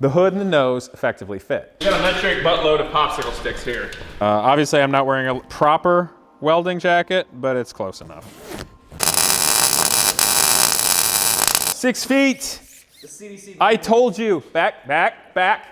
the hood and the nose effectively fit. We got a metric buttload of popsicle sticks here. Obviously, I'm not wearing a proper welding jacket, but it's close enough. 6 feet. The CDC. I told you. Back, back, back.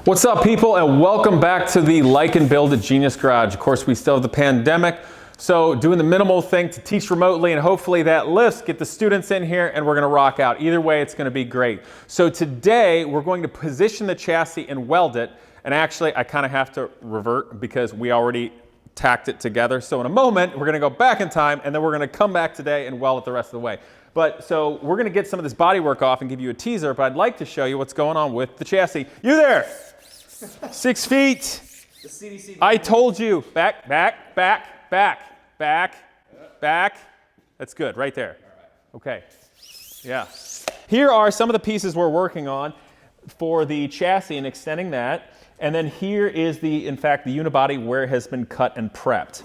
What's up, people, and welcome back to the Lykan Build at Genius Garage. Of course, we still have the pandemic, so doing the minimal thing to teach remotely, and hopefully that lifts, get the students in here, and we're gonna rock out. Either way, it's gonna be great. So today, we're going to position the chassis and weld it, and actually, I kind of have to revert because we already tacked it together. So in a moment, we're gonna go back in time, and then we're gonna come back today and weld it the rest of the way. But so we're gonna get some of this bodywork off and give you a teaser, but I'd like to show you what's going on with the chassis. You there! 6 feet. The CDC. I told you. Back, back, back, back, back, back. That's good, right there. Okay. Yeah. Here are some of the pieces we're working on for the chassis and extending that. And then here is in fact, the unibody where it has been cut and prepped.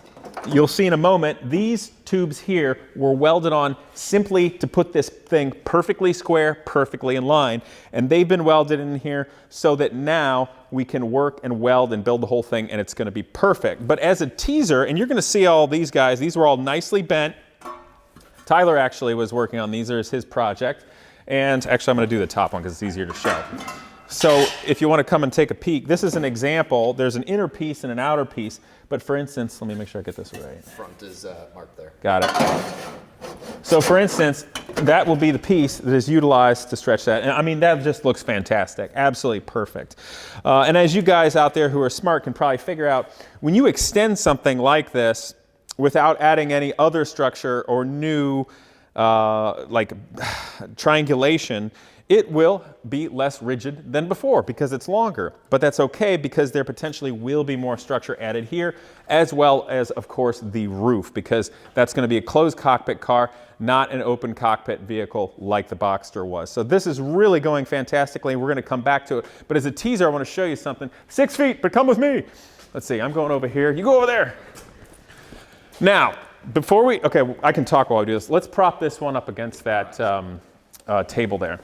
You'll see in a moment, these tubes here were welded on simply to put this thing perfectly square, perfectly in line. And they've been welded in here so that now we can work and weld and build the whole thing and it's gonna be perfect. But as a teaser, and you're gonna see all these guys, these were all nicely bent. Tyler actually was working on these, there's his project. And actually I'm gonna do the top one because it's easier to show. So if you want to come and take a peek, this is an example. There's an inner piece and an outer piece. But for instance, let me make sure I get this right. Front is marked there. Got it. So for instance, that will be the piece that is utilized to stretch that. And I mean, that just looks fantastic. Absolutely perfect. And as you guys out there who are smart can probably figure out, when you extend something like this without adding any other structure or new like triangulation, it will be less rigid than before because it's longer, but that's okay because there potentially will be more structure added here, as well as, of course, the roof, because that's going to be a closed cockpit car, not an open cockpit vehicle like the Boxster was. So this is really going fantastically, and we're going to come back to it. But as a teaser, I want to show you something. 6 feet, but come with me. Let's see, I'm going over here. You go over there. Now, before we, okay, I can talk while I do this. Let's prop this one up against that table there.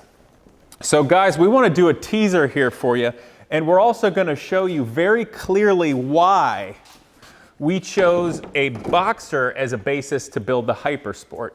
So guys, we want to do a teaser here for you, and we're also going to show you very clearly why we chose a Boxster as a basis to build the Hypersport.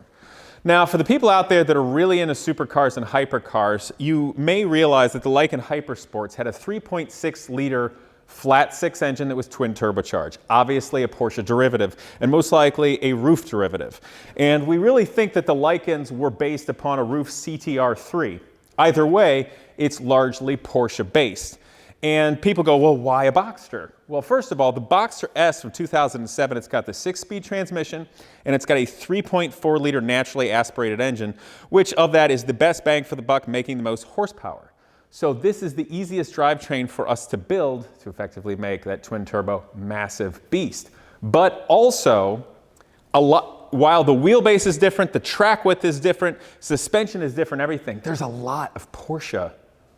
Now, for the people out there that are really into supercars and hypercars, you may realize that the Lykan Hypersports had a 3.6 liter flat six engine that was twin turbocharged, obviously a Porsche derivative, and most likely a roof derivative. And we really think that the Lykans were based upon a roof CTR3. Either way, it's largely Porsche based. And people go, well, why a Boxster? Well, first of all, the Boxster S from 2007, it's got the 6-speed transmission and it's got a 3.4 liter naturally aspirated engine, which of that is the best bang for the buck, making the most horsepower. So this is the easiest drivetrain for us to build to effectively make that twin turbo massive beast. But also, while the wheelbase is different, the track width is different, suspension is different, everything, there's a lot of Porsche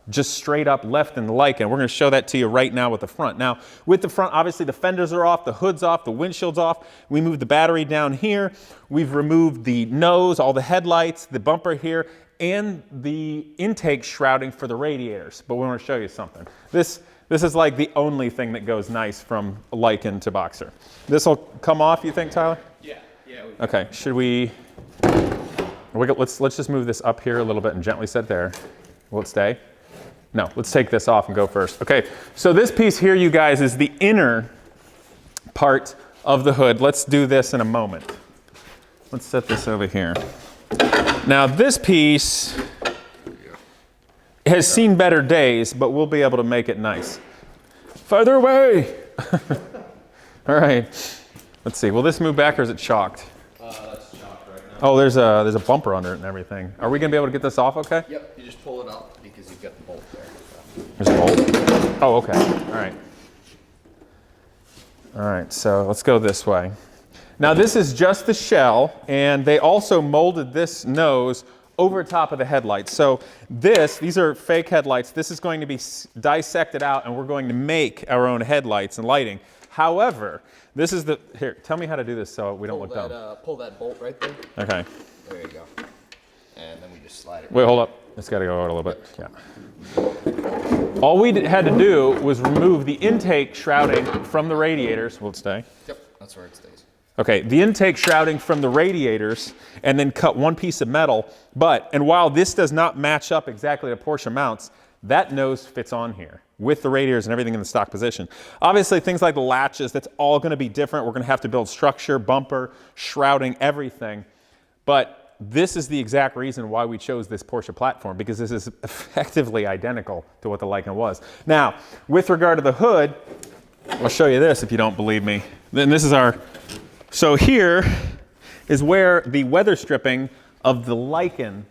just straight up left in the Lykan. We're going to show that to you right now with the front. Now, with the front, obviously the fenders are off, the hood's off, the windshield's off. We moved the battery down here. We've removed the nose, all the headlights, the bumper here, and the intake shrouding for the radiators. But we want to show you something. This is like the only thing that goes nice from Lykan to Boxster. This will come off, you think, Tyler? Yeah. Okay, should let's just move this up here a little bit and gently set there. Will it stay? No, let's take this off and go first. Okay, so this piece here, you guys, is the inner part of the hood. Let's do this in a moment. Let's set this over here. Now this piece has seen better days, but we'll be able to make it nice. Farther away! All right, let's see, will this move back or is it chalked? That's chopped right now. Oh, there's a bumper under it and everything. Are we gonna be able to get this off okay? Yep, you just pull it up because you've got the bolt there. There's a bolt? Oh, okay, all right. All right, so let's go this way. Now this is just the shell, and they also molded this nose over top of the headlights. So these are fake headlights. This is going to be dissected out, and we're going to make our own headlights and lighting. However, this is the, here, tell me how to do this so we don't look dumb. Pull that bolt right there. Okay. There you go. And then we just slide it. Wait, hold up. It's got to go out a little bit. Yeah. All we had to do was remove the intake shrouding from the radiators. Will it stay? Yep, that's where it stays. Okay, the intake shrouding from the radiators, and then cut one piece of metal. And while this does not match up exactly to Porsche mounts, that nose fits on here with the radiators and everything in the stock position. Obviously, things like the latches, that's all going to be different. We're going to have to build structure, bumper, shrouding, everything. But this is the exact reason why we chose this Porsche platform, because this is effectively identical to what the Lykan was. Now, with regard to the hood, I'll show you this if you don't believe me. Then this is our, so here is where the weather stripping of the Lykan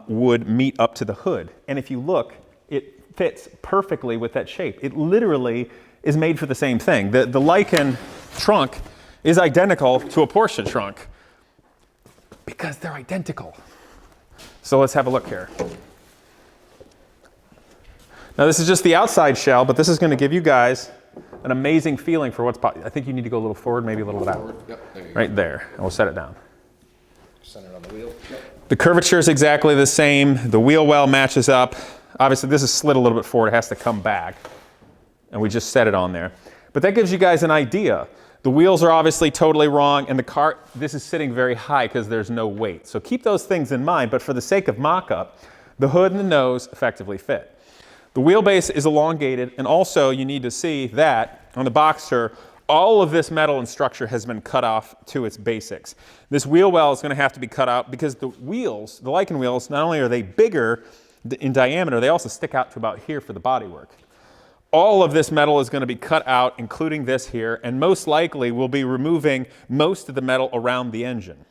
would meet up to the hood. And if you look, it fits perfectly with that shape. It literally is made for the same thing. The Lykan trunk is identical to a Porsche trunk because they're identical. So let's have a look here. Now this is just the outside shell, but this is going to give you guys an amazing feeling for what's possible. I think you need to go a little forward, maybe a little bit out. Yep, there you go. Right there, and we'll set it down. Center it on the wheel. Yep. The curvature is exactly the same. The wheel well matches up. Obviously this is slid a little bit forward. It has to come back. And we just set it on there. But that gives you guys an idea. The wheels are obviously totally wrong, and the car, this is sitting very high because there's no weight. So keep those things in mind, but for the sake of mock-up, the hood and the nose effectively fit. The wheelbase is elongated, and also you need to see that on the Boxster, all of this metal and structure has been cut off to its basics. This wheel well is going to have to be cut out because the wheels, the Lykan wheels, not only are they bigger in diameter, they also stick out to about here for the bodywork. All of this metal is going to be cut out, including this here, and most likely we'll be removing most of the metal around the engine.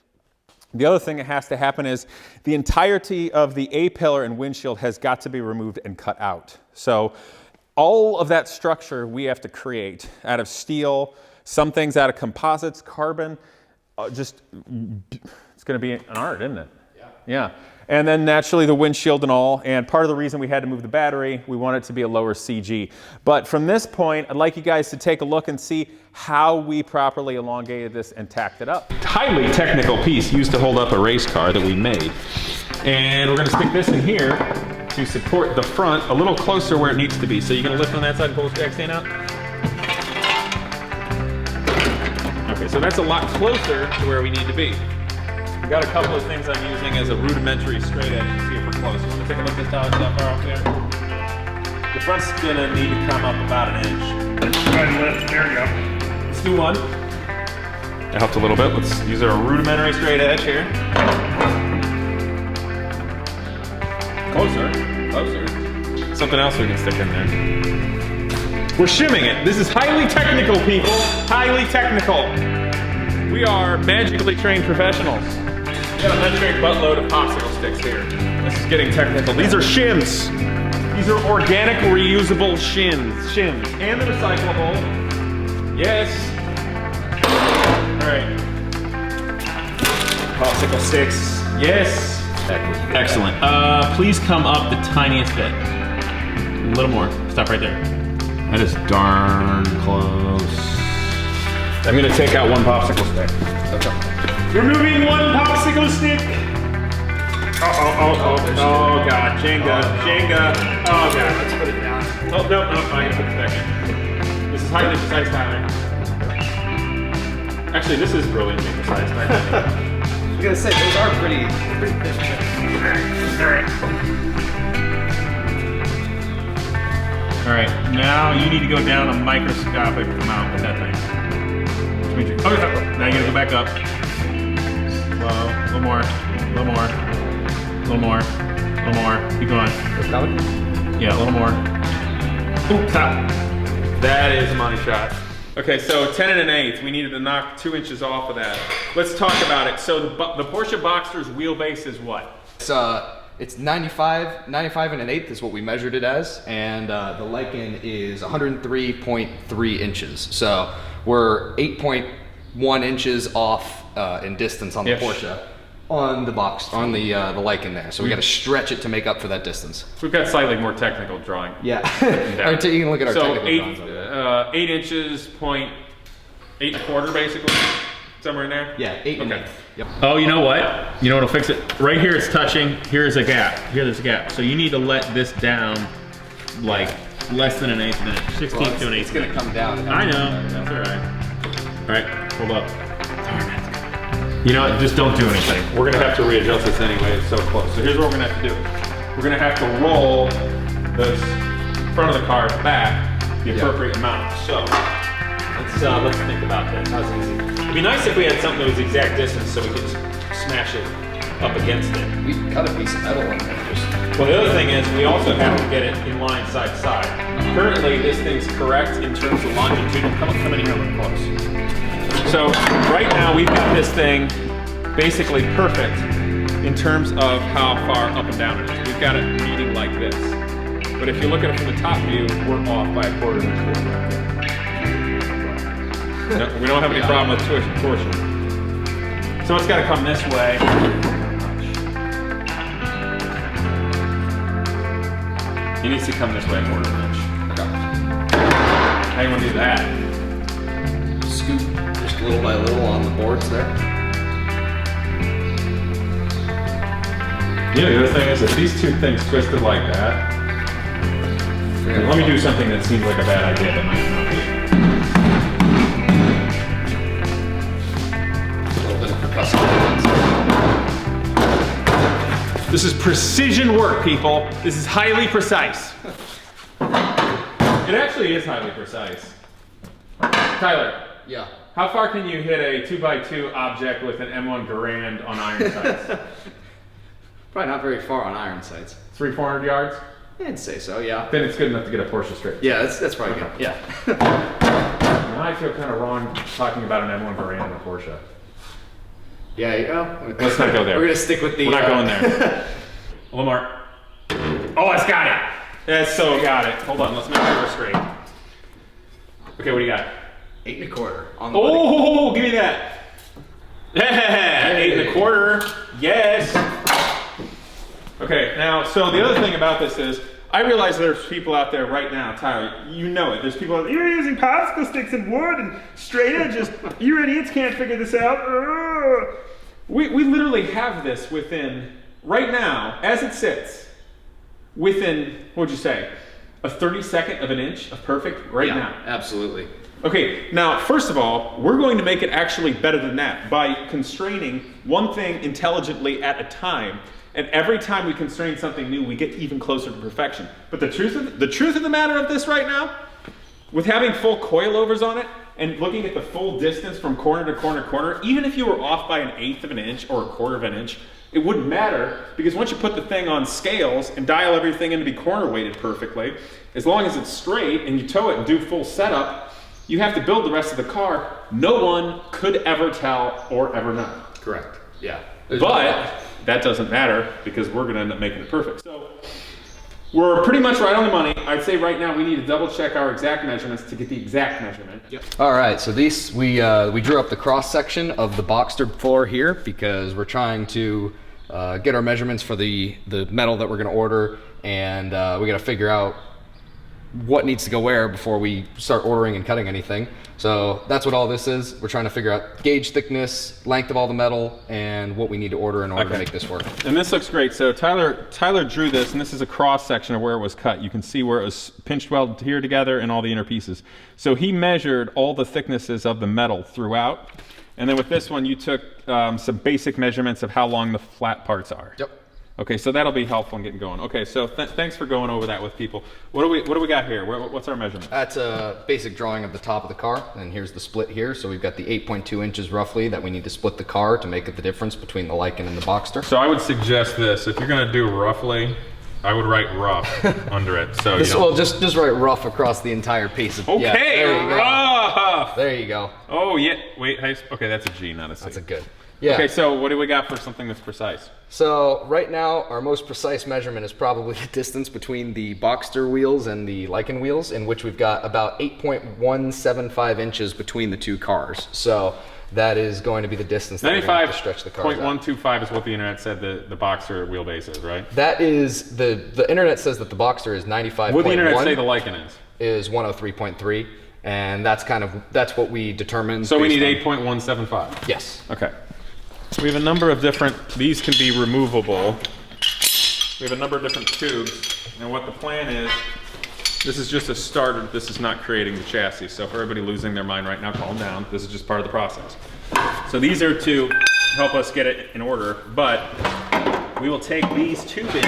The other thing that has to happen is the entirety of the A-pillar and windshield has got to be removed and cut out. So all of that structure we have to create out of steel, some things out of composites, carbon, it's going to be an art, isn't it? Yeah. And then naturally the windshield and all, and part of the reason we had to move the battery, we want it to be a lower CG. But from this point, I'd like you guys to take a look and see how we properly elongated this and tacked it up. Highly technical piece used to hold up a race car that we made. And we're gonna stick this in here to support the front a little closer where it needs to be. So you're gonna lift on that side and pull the jack stand out? Okay, so that's a lot closer to where we need to be. We've got a couple of things I'm using as a rudimentary straight edge to see if we're close. You want to take a look at this tower that far off there? The front's gonna need to come up about an inch. Go ahead and lift, there you go. Let's do one. That helped a little bit. Let's use our rudimentary straight edge here. Closer. Something else we can stick in there. We're shimming it. This is highly technical, people. Highly technical. We are magically trained professionals. We got a metric buttload of popsicle sticks here. This is getting technical. These are shims. These are organic reusable shims. And they're recyclable. Yes. All right. Popsicle sticks. Yes. Excellent. Please come up the tiniest bit. A little more. Stop right there. That is darn close. I'm gonna take out one popsicle stick. Okay. Removing one popsicle stick. Oh God, Jenga. Oh God. Let's put it down. Oh no, I gotta put it back in. This is highly precise timing. Actually, this is brilliantly precise timing. I was gonna say those are pretty efficient. All right, now you need to go down a microscopic amount with that thing. Okay, now you gotta go back up. Slow, a little more, a little more, a little more, a little more. Keep going. Yeah, a little more. Ooh, stop. That is a money shot. Okay, so 10 1/8. We needed to knock 2 inches off of that. Let's talk about it. So the Porsche Boxster's wheelbase is what? It's 95 1/8 is what we measured it as, and the Lykan is 103.3 inches. So we're 8.1 inches off in distance on the Porsche on the Lykan there. So we got to stretch it to make up for that distance. We've got slightly more technical drawing. Yeah. You can look at our technical drawings. 8 inches, point 8.25 basically, somewhere in there. Yeah, 8 and Okay. 8. Yep. Oh, you know what? You know what'll fix it? Right here it's touching. Here's a gap. Here there's a gap. So you need to let this down like less than an eighth of an inch, 16th to an eighth. It's gonna come down. I know. That's all right. All right, hold up. You know what? Just don't do anything. We're gonna have to readjust this anyway. It's so close. So here's what we're gonna have to do. We're gonna have to roll this front of the car back the appropriate amount. So let's think about this. That's easy. It'd be nice if we had something that was the exact distance so we could just smash it up against it. We cut a piece of metal in there. Just Well, the other thing is we also have to get it in line side to side. Currently, this thing's correct in terms of longitude. Come in here real close. So right now we've got this thing basically perfect in terms of how far up and down it is. We've got it meeting like this. But if you look at it from the top view, we're off by a quarter inch. No, we don't have any problem with torsion. So it's got to come this way. It needs to come this way a quarter of an inch. okay. How do you want to do that? Scoop just little by little on the boards there. You know, the other thing is if these two things twisted like that, let me do something that seems like a bad idea that might not be. A little bit of percussive. This is precision work, people. This is highly precise. It actually is highly precise. Tyler, Yeah. how far can you hit a 2x2 object with an M1 Garand on iron sights? Probably not very far on iron sights. 300-400 yards? I'd say so, yeah. Then it's good enough to get a Porsche straight. Yeah, that's probably good. Yeah. Now I feel kind of wrong talking about an M1 Garand and a Porsche. Yeah, you go. Let's not go there. We're gonna stick with the. We're not going there. A little more. Oh, it's got it. That's so got it. Hold on, let's make sure we're straight. Okay, what do you got? 8 1/4 on the body. Oh, give me that. Yeah, 8 1/4. Yes. Okay, now, so the other thing about this is, I realize there's people out there right now, Tyler, you know it. There's people out there, you're using popsicle sticks and wood and straight edges. You idiots can't figure this out. We literally have this within, right now, as it sits, within, what would you say, a 32nd of an inch of perfect right now. Absolutely. Okay, now, first of all, we're going to make it actually better than that by constraining one thing intelligently at a time. And every time we constrain something new, we get even closer to perfection. But the truth of the matter of this right now, with having full coilovers on it and looking at the full distance from corner to corner, even if you were off by an eighth of an inch or a quarter of an inch, it wouldn't matter because once you put the thing on scales and dial everything in to be corner weighted perfectly, as long as it's straight and you tow it and do full setup, you have to build the rest of the car. No one could ever tell or ever know. Correct. Yeah. But that doesn't matter because we're going to end up making it perfect. So we're pretty much right on the money. I'd say right now we need to double check our exact measurements to get the exact measurement. Yep. All right, so these we drew up the cross section of the Boxster floor here because we're trying to get our measurements for the metal that we're going to order, and we got to figure out what needs to go where before we start ordering and cutting anything. So that's what all this is. We're trying to figure out gauge thickness, length of all the metal, and what we need to order in order to make this work. And this looks great. So Tyler drew this, and this is a cross section of where it was cut. You can see where it was pinched welded here together and all the inner pieces. So he measured all the thicknesses of the metal throughout. And then with this one, you took some basic measurements of how long the flat parts are. Yep. Okay, so that'll be helpful in getting going. Okay, so thanks for going over that with people. What do we got here? What's our measurement? That's a basic drawing of the top of the car, and here's the split here. So we've got the 8.2 inches roughly that we need to split the car to make up the difference between the Lykan and the Boxster. So I would suggest this. If you're going to do roughly, I would write rough under it. So Well, just write rough across the entire piece of. Okay, yeah, there you go. rough. There you go. Oh yeah. Wait. Okay, that's a G, not a C. That's a good. Yeah. Okay, so what do we got for something that's precise? So right now, our most precise measurement is probably the distance between the Boxster wheels and the Lykan wheels, in which we've got about 8.175 inches between the two cars. So that is going to be the distance that we're going to have to stretch the cars out. 95.125 is what the internet said the Boxster wheelbase is, right? That is, the internet says that the Boxster is 95.1. What did the internet say the Lykan is? is 103.3, and that's what we determined. So we need 8.175. Yes. Okay. We have a number of different, these can be removable. We have a number of different tubes, and what the plan is, this is just a starter. This is not creating the chassis. So for everybody losing their mind right now, calm down. This is just part of the process. So these are to help us get it in order, but we will take this tubing,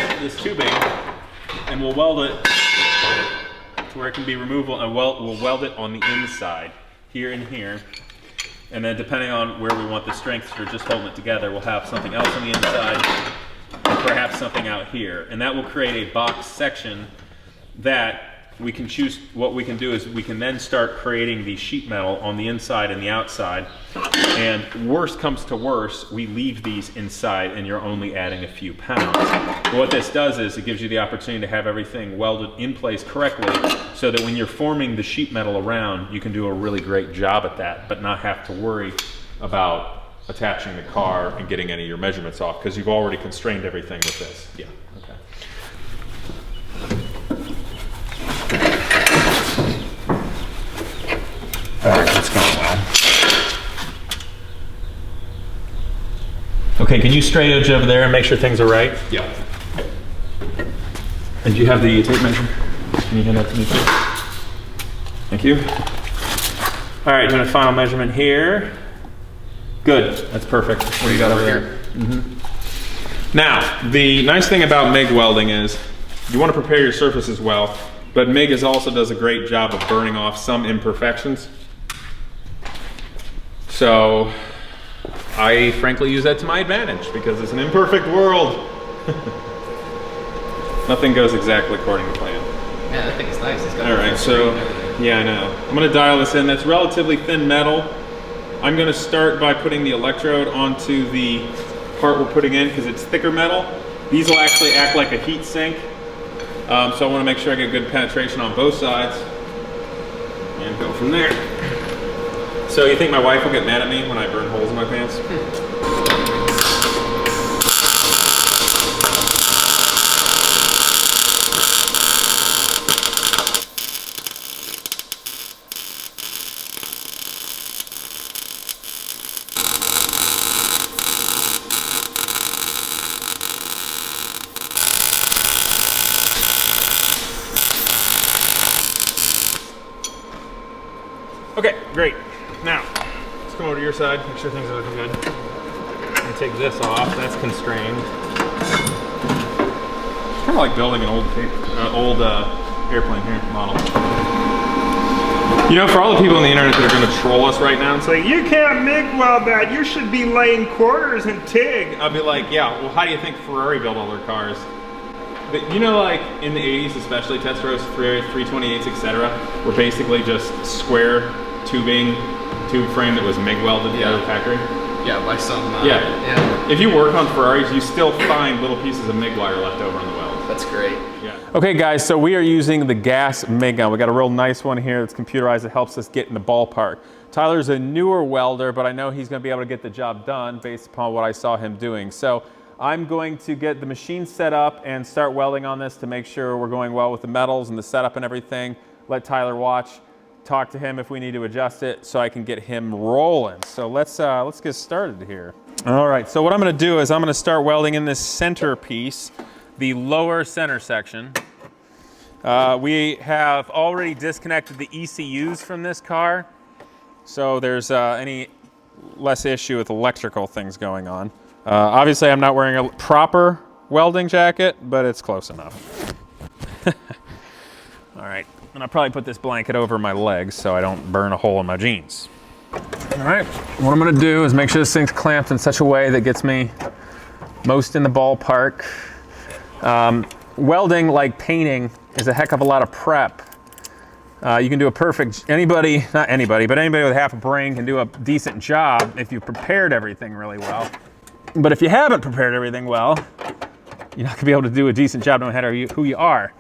and we'll weld it to where it can be removable, and we'll weld it on the inside, here and here. And then depending on where we want the strength for just holding it together, we'll have something else on the inside, and perhaps something out here. And that will create a box section that we can choose. What we can do is we can then start creating the sheet metal on the inside and the outside. And worst comes to worst, we leave these inside and you're only adding a few pounds. But what this does is it gives you the opportunity to have everything welded in place correctly so that when you're forming the sheet metal around, you can do a really great job at that, but not have to worry about attaching the car and getting any of your measurements off because you've already constrained everything with this. Yeah. Okay. All right, that's going well. Okay, can you straight edge over there and make sure things are right? Yeah. And do you have the tape measure? Can you hand that to me, please? Thank you. All right, doing a final measurement here. Good, that's perfect. What do you got over there? Mm-hmm. Now, the nice thing about MIG welding is you want to prepare your surfaces well, but MIG also does a great job of burning off some imperfections. So I frankly use that to my advantage because it's an imperfect world. Nothing goes exactly according to plan. Yeah, that thing is nice. It's got all right, so yeah, I know. I'm going to dial this in. That's relatively thin metal. I'm going to start by putting the electrode onto the part we're putting in because it's thicker metal. These will actually act like a heat sink. So I want to make sure I get good penetration on both sides and go from there. So you think my wife will get mad at me when I burn holes in my pants? Okay, great. Now, let's come over to your side, make sure things are looking good. And take this off, that's constrained. It's kind of like building an old airplane here, model. You know, for all the people on the internet that are going to troll us right now and say, you can't MIG weld that, you should be laying quarters and TIG. I'll be like, yeah, well, how do you think Ferrari built all their cars? But you know, like in the 80s, especially Testarossa 328s, etc., were basically just square tube frame that was MIG welded out of the factory. Yeah, by some. Yeah. If you work on Ferraris, you still find little pieces of MIG wire left over on the welds. That's great. Yeah. Okay, guys, so we are using the gas MIG gun. We got a real nice one here that's computerized that helps us get in the ballpark. Tyler's a newer welder, but I know he's going to be able to get the job done based upon what I saw him doing. So I'm going to get the machine set up and start welding on this to make sure we're going well with the metals and the setup and everything. Let Tyler watch, talk to him if we need to adjust it so I can get him rolling. So let's get started here. All right, so what I'm going to do is I'm going to start welding in this center piece, the lower center section. We have already disconnected the ECUs from this car, so there's any less issue with electrical things going on. Obviously, I'm not wearing a proper welding jacket, but it's close enough. All right, and I'll probably put this blanket over my legs so I don't burn a hole in my jeans. All right, what I'm gonna do is make sure this thing's clamped in such a way that gets me most in the ballpark. Welding, like painting, is a heck of a lot of prep. You can do a perfect, not anybody, but anybody with half a brain can do a decent job if you prepared everything really well. But if you haven't prepared everything well, you're not gonna be able to do a decent job no matter who you are.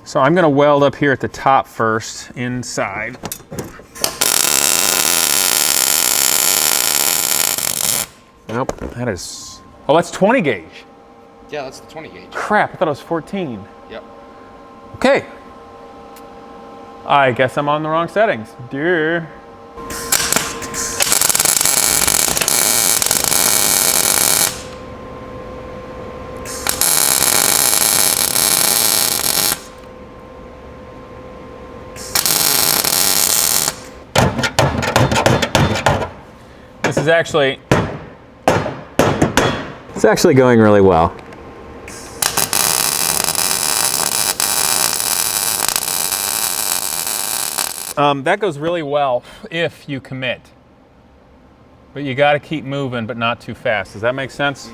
So I'm gonna weld up here at the top first, inside. Nope, that is, oh, that's 20 gauge. Yeah, that's the 20 gauge. Crap, I thought it was 14. Yep. Okay. I guess I'm on the wrong settings. Dear. This is actually, it's actually going really well. That goes really well if you commit. But you got to keep moving, but not too fast. Does that make sense?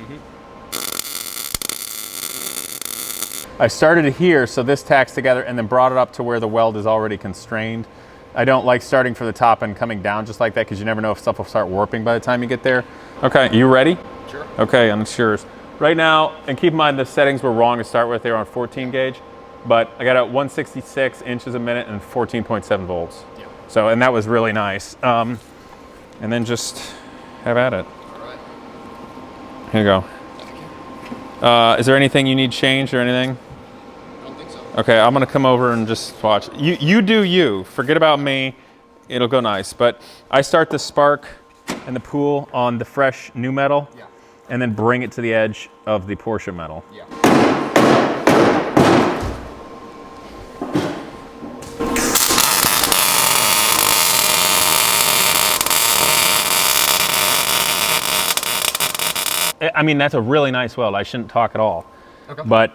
I started it here, so this tacks together, and then brought it up to where the weld is already constrained. I don't like starting for the top and coming down just like that, because you never know if stuff will start warping by the time you get there. Okay, you ready? Sure. Okay, I'm sure. Right now, and keep in mind the settings were wrong to start with. They were on 14 gauge, but I got at 166 inches a minute and 14.7 volts. Yeah. So, and that was really nice. And then just have at it. All right. Here you go. Is there anything you need changed or anything? I don't think so. Okay, I'm gonna come over and just watch. You do you. Forget about me. It'll go nice. But I start the spark and the pool on the fresh new metal, Yeah. and then bring it to the edge of the Porsche metal. Yeah. I mean, that's a really nice weld. I shouldn't talk at all. Okay. But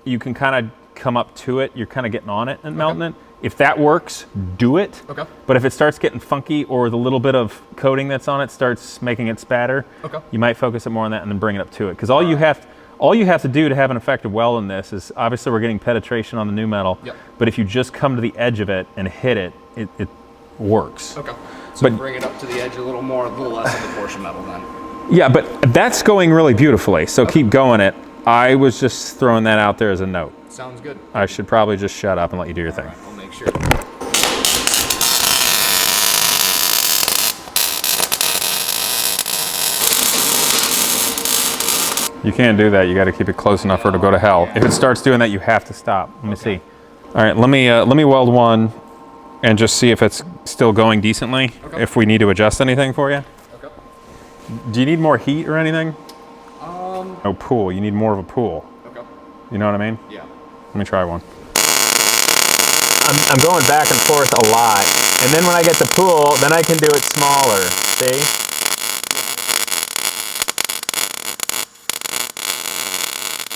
you can kind of come up to it. You're kind of getting on it and melting it. If that works, do it. Okay. But if it starts getting funky, or the little bit of coating that's on it starts making it spatter, Okay. you might focus it more on that and then bring it up to it. Because all you have to do to have an effective weld in this is, obviously we're getting penetration on the new metal. Yep. But if you just come to the edge of it and hit it, it works. Okay. So But- bring it up to the edge a little more, a little less of the Porsche metal then. Yeah, but that's going really beautifully. So keep going it. I was just throwing that out there as a note. Sounds good. I should probably just shut up and let you do your thing. All right, I'll make sure. You can't do that. You got to keep it close enough for it to go to hell. If it starts doing that, you have to stop. Let me see. All right, let me weld one and just see if it's still going decently. Okay. If we need to adjust anything for you. Okay. Do you need more heat or anything? No pool. You need more of a pool. Okay. You know what I mean? Yeah. Let me try one. I'm going back and forth a lot, and then when I get the pool, then I can do it smaller. See?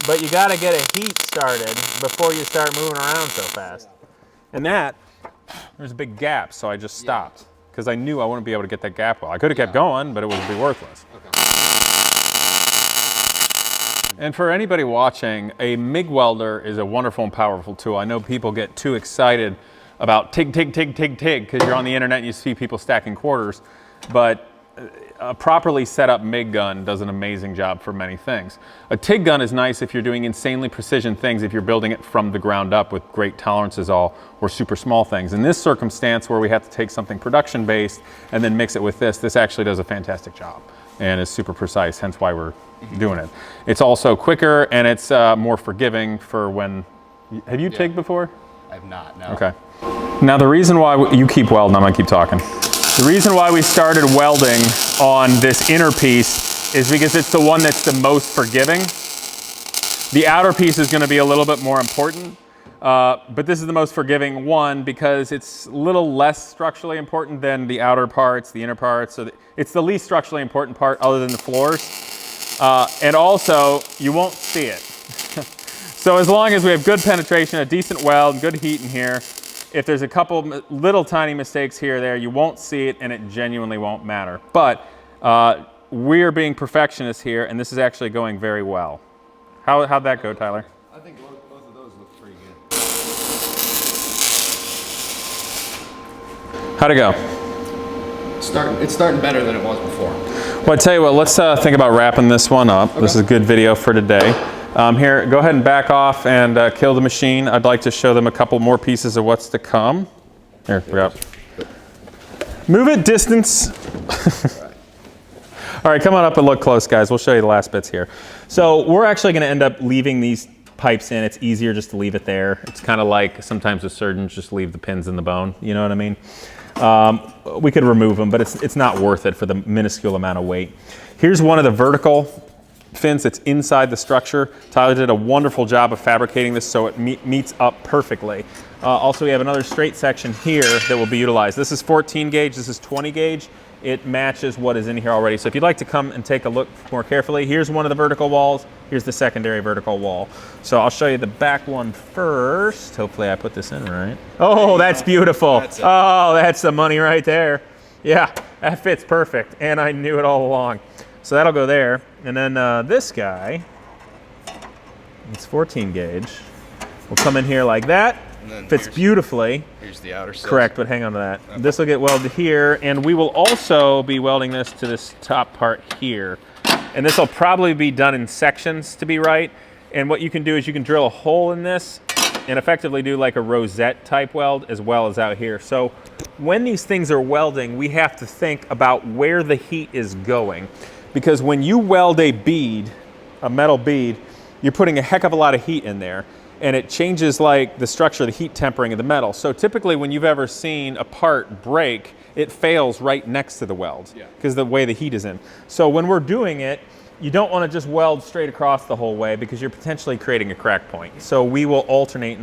But you got to get a heat started before you start moving around so fast. And that, there's a big gap, so I just stopped because I knew I wouldn't be able to get that gap well. I could have kept going, but it would be worthless. Okay. And for anybody watching, a MIG welder is a wonderful and powerful tool. I know people get too excited about TIG, because you're on the internet and you see people stacking quarters, but a properly set up MIG gun does an amazing job for many things. A TIG gun is nice if you're doing insanely precision things, if you're building it from the ground up with great tolerances or super small things. In this circumstance where we have to take something production based and then mix it with this actually does a fantastic job and is super precise, hence why we're doing it. It's also quicker and it's more forgiving for when, have you TIG'd before? I have not, no. Okay. Now the reason why, you keep welding, I'm gonna keep talking. The reason why we started welding on this inner piece is because it's the one that's the most forgiving. The outer piece is gonna be a little bit more important, but this is the most forgiving one because it's a little less structurally important than the outer parts, the inner parts. So it's the least structurally important part other than the floors. And also, you won't see it. So as long as we have good penetration, a decent weld, good heat in here, if there's a couple little tiny mistakes here or there, you won't see it and it genuinely won't matter. But we're being perfectionists here and this is actually going very well. How'd that go, Tyler? I think both of those look pretty good. How'd it go? It's starting better than it was before. Well, I tell you what, let's think about wrapping this one up. Okay. This is a good video for today. Here, go ahead and back off and kill the machine. I'd like to show them a couple more pieces of what's to come. Here, we go. Move it, distance. All right, come on up and look close, guys. We'll show you the last bits here. So we're actually gonna end up leaving these pipes in, it's easier just to leave it there. It's kind of like sometimes the surgeons just leave the pins in the bone, you know what I mean? We could remove them, but it's not worth it for the minuscule amount of weight. Here's one of the vertical fins that's inside the structure. Tyler did a wonderful job of fabricating this so it meets up perfectly. Also, we have another straight section here that will be utilized. This is 14 gauge, this is 20 gauge. It matches what is in here already. So if you'd like to come and take a look more carefully, here's one of the vertical walls, here's the secondary vertical wall. So I'll show you the back one first. Hopefully I put this in right. Oh, that's beautiful. Oh, that's the money right there. Yeah, that fits perfect. And I knew it all along. So that'll go there. And then this guy, it's 14 gauge, will come in here like that. Fits beautifully. Here's the outer set. Correct, but hang on to that. Okay. This will get welded here, and we will also be welding this to this top part here. And this will probably be done in sections to be right. And what you can do is you can drill a hole in this and effectively do like a rosette type weld as well as out here. So when these things are welding, we have to think about where the heat is going. Because when you weld a bead, a metal bead, you're putting a heck of a lot of heat in there. And it changes like the structure, the heat tempering of the metal. So typically when you've ever seen a part break, it fails right next to the weld because the way the heat is in. So when we're doing it, you don't want to just weld straight across the whole way because you're potentially creating a crack point. So we will alternate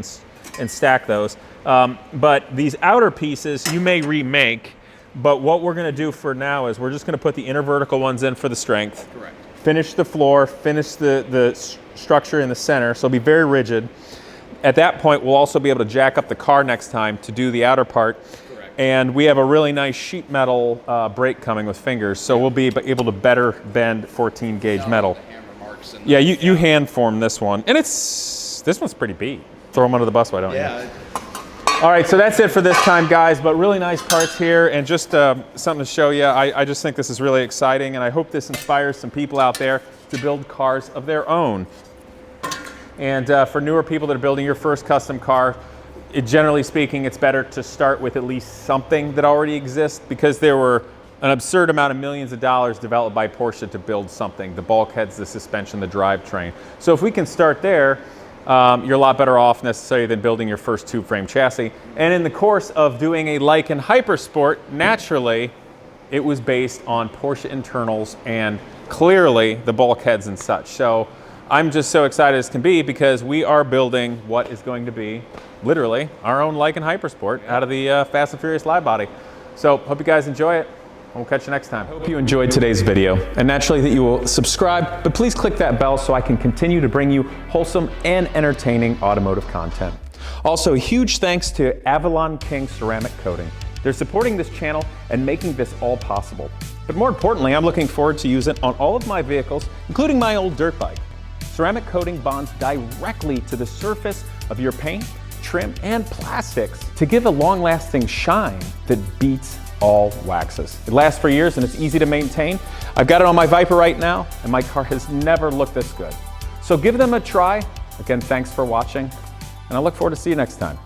and stack those. But these outer pieces you may remake, but what we're going to do for now is we're just going to put the inner vertical ones in for the strength. Correct. Finish the floor, finish the structure in the center, so it'll be very rigid. At that point, we'll also be able to jack up the car next time to do the outer part. Correct. And we have a really nice sheet metal brake coming with fingers, so we'll be able to better bend 14 gauge metal. Yeah, you hand form this one, and this one's pretty beat. Throw them under the bus, why don't you? All right, so that's it for this time, guys, but really nice parts here, and just something to show you. I just think this is really exciting, and I hope this inspires some people out there to build cars of their own. And for newer people that are building your first custom car, generally speaking, it's better to start with at least something that already exists, because there were an absurd amount of millions of dollars developed by Porsche to build something, the bulkheads, the suspension, the drivetrain. So if we can start there, you're a lot better off necessarily than building your first tube frame chassis. And in the course of doing a Lykan Hypersport, naturally, it was based on Porsche internals and clearly the bulkheads and such. So I'm just so excited as can be because we are building what is going to be literally our own Lykan Hypersport out of the Fast and Furious Live body. So hope you guys enjoy it. We'll catch you next time. Hope you enjoyed today's video, and naturally that you will subscribe, but please click that bell so I can continue to bring you wholesome and entertaining automotive content. Also, a huge thanks to Avalon King ceramic coating. They're supporting this channel and making this all possible. But more importantly, I'm looking forward to using it on all of my vehicles, including my old dirt bike. Ceramic coating bonds directly to the surface of your paint, trim, and plastics to give a long-lasting shine that beats all waxes. It lasts for years and it's easy to maintain. I've got it on my Viper right now and my car has never looked this good. So give them a try. Again, thanks for watching and I look forward to see you next time.